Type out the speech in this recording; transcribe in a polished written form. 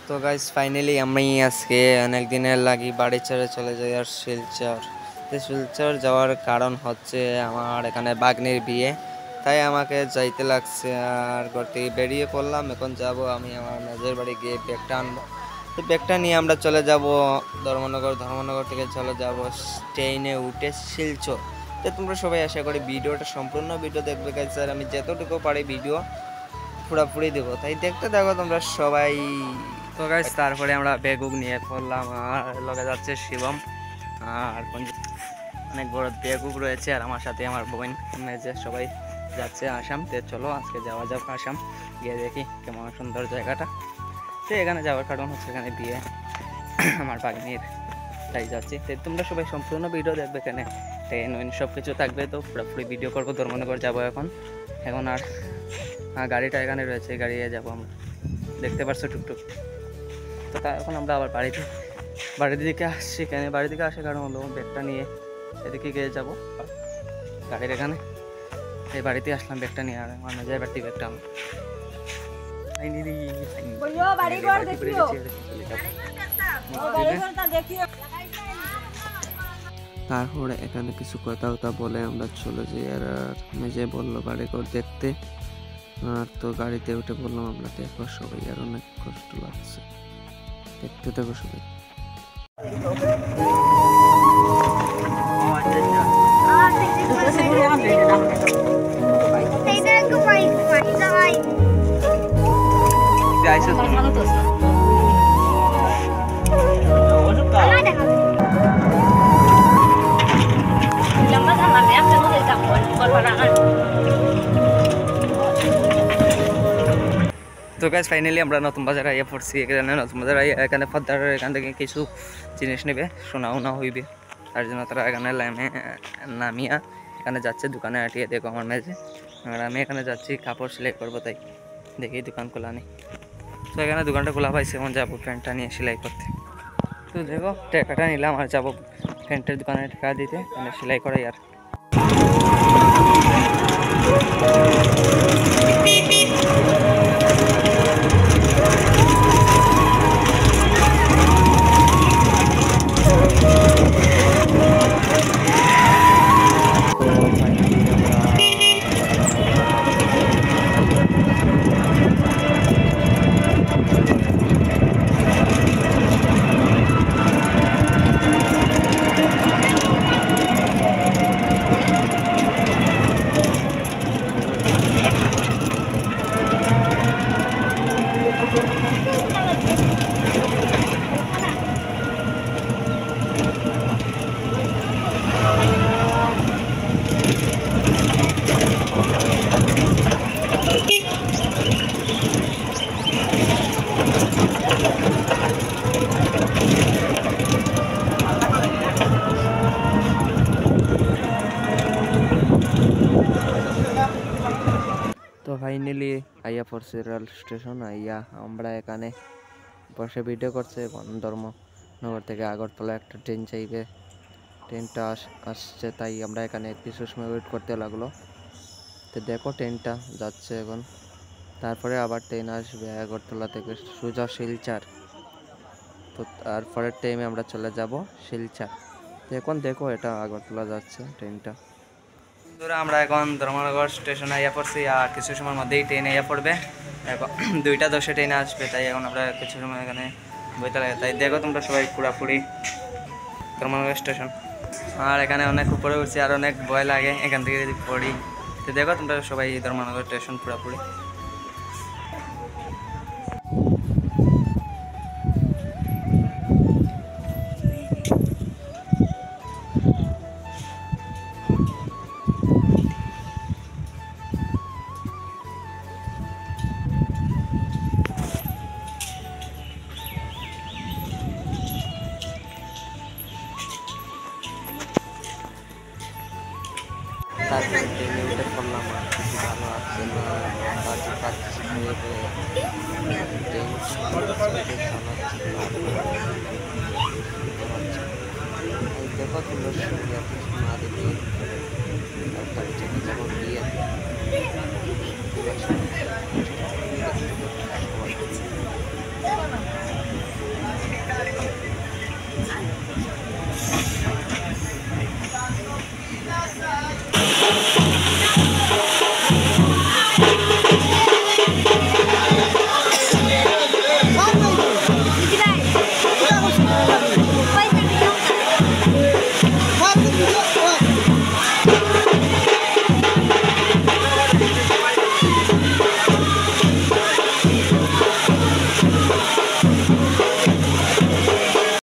তো guys finally আমি আজকে অনেক দিনের লাগি বাড়ি ছেড়ে চলে যাই আর শিলচর। তো শিলচর যাওয়ার কারণ হচ্ছে আমার এখানে বাগনির বিয়ে, তাই আমাকে যাইতে লাগছে। আর ঘর থেকে বেরিয়ে পড়লাম, এখন যাব আমি আমার মেজের বাড়ি গিয়ে ব্যাগটা আনবো। তো ব্যাগটা নিয়ে আমরা চলে যাব ধর্মনগর থেকে চলে যাব ট্রেনে উঠে শিলচর। তো তোমরা সবাই আশা করি ভিডিওটা সম্পূর্ণ ভিডিও দেখবে গাইস, আর আমি যতটুকু পারি ভিডিও পুরোপুরি দেবো, তাই দেখতে থাকো তোমরা সবাই। তো গাইস তারপরে আমরা বেগুক নিয়ে পড়লাম, আর লগে যাচ্ছে শিবম, আর অনেক বড় বেগুক রয়েছে, আর আমার সাথে আমার বোন মেজে সবাই যাচ্ছে আসাম। তো চলো আজকে যাওয়া যাক আসাম, গিয়ে দেখি কেমন সুন্দর জায়গাটা। তো এখানে যাওয়ার কারণ হচ্ছে এখানে বিয়ে আমার বাগনির, তাই যাচ্ছি। তো তোমরা সবাই সম্পূর্ণ ভিডিও দেখবে, এখানে ট্রেন সব কিছু থাকবে, তো পুরোপুরি ভিডিও করবো। ধর্মনগর যাবো এখন আর গাড়িটা এখানে রয়েছে, গাড়িতে যাবো আমরা, দেখতে পারছো টুকটুক। তো এখন আমরা আবার বাড়ির দিকে আসছি। কেন বাড়ির দিকে আসে কারণ হলো ব্যাগটা নিয়ে এদিকে গিয়ে যাবো গাড়ির এখানে। এই বাড়িতে আসলাম ব্যাগটা নিয়ে, আর আমার মেজার বাড়িতে ব্যাগটা আমার তারপরে এখানে কিছু কথা বলে আমরা চলে যাই। আর মেজে বললো বাড়িঘর দেখতে, আর তো গাড়িতে উঠে বললাম আমরা দেখো সবাই, আর অনেক কষ্ট লাগছে, দেখতে থাকো সবাই। তো গাইস ফাইনালি আমরা নতুন বাজার আইয়া পড়ছি। এখানে নতুন বাজার আইয়া এখানে পদ্মার এখান থেকে কিছু জিনিস নেবে, শোনা হইবে, তার জন্য তারা এখানে নামিয়া এখানে যাচ্ছে দোকানে আটিয়ে। দেখো আমার মেজে, আর আমি এখানে যাচ্ছি কাপড় সেলাই করবো, তাই দেখি দোকান খোলা নেই। তো এখানে দোকানটা খোলা পাইছে, এখন যাবো প্যান্টটা নিয়ে সেলাই করতে। তো দেখো টাকাটা নিলাম আর যাবো প্যান্টের দোকানে টাকা দিতে, মানে সেলাই করাই। আর তো ফাইনালি আইয়া পড়ছে রেল স্টেশন। আইয়া আমরা এখানে বসে ভিডিও করছে। ধর্মনগর থেকে আগরতলা একটা ট্রেন চাইবে, ট্রেনটা আসছে, তাই আমরা এখানে কিছু সময় ওয়েট করতে লাগলো। তো দেখো ট্রেনটা যাচ্ছে এখন, তারপরে আবার ট্রেন আসবে আগরতলা থেকে সোজা শিলচর। তো তারপরের টাইমে আমরা চলে যাব শিলচর। তো এখন দেখো এটা আগরতলা যাচ্ছে ট্রেনটা। আমরা এখন ধর্মনগর স্টেশনে আইয়া পড়ছি, আর কিছু সময়ের মধ্যেই ট্রেন আইয়া পড়বে। এখন 2টা 10-এ ট্রেনে আসবে, তাই এখন আমরা কিছু সময় এখানে বইতে লাগে। তাই দেখো তোমরা সবাই পুরাপুরি ধর্মনগর স্টেশন। আর এখানে অনেক উপরে উঠছি, আর অনেক ভয় লাগে এখান থেকে যদি পড়ি। তো দেখো তোমরা সবাই ধর্মনগর স্টেশন পুরাপুরি। তারপরে ট্রেনে উঠে পড়লাম, আর কিছু ভালো আসছে না, পাচ্ছি ট্রেন দেখো তোমরা সঙ্গে কিছু না দেখে গাড়ি চেপে যাবো বিয়ে। সবাই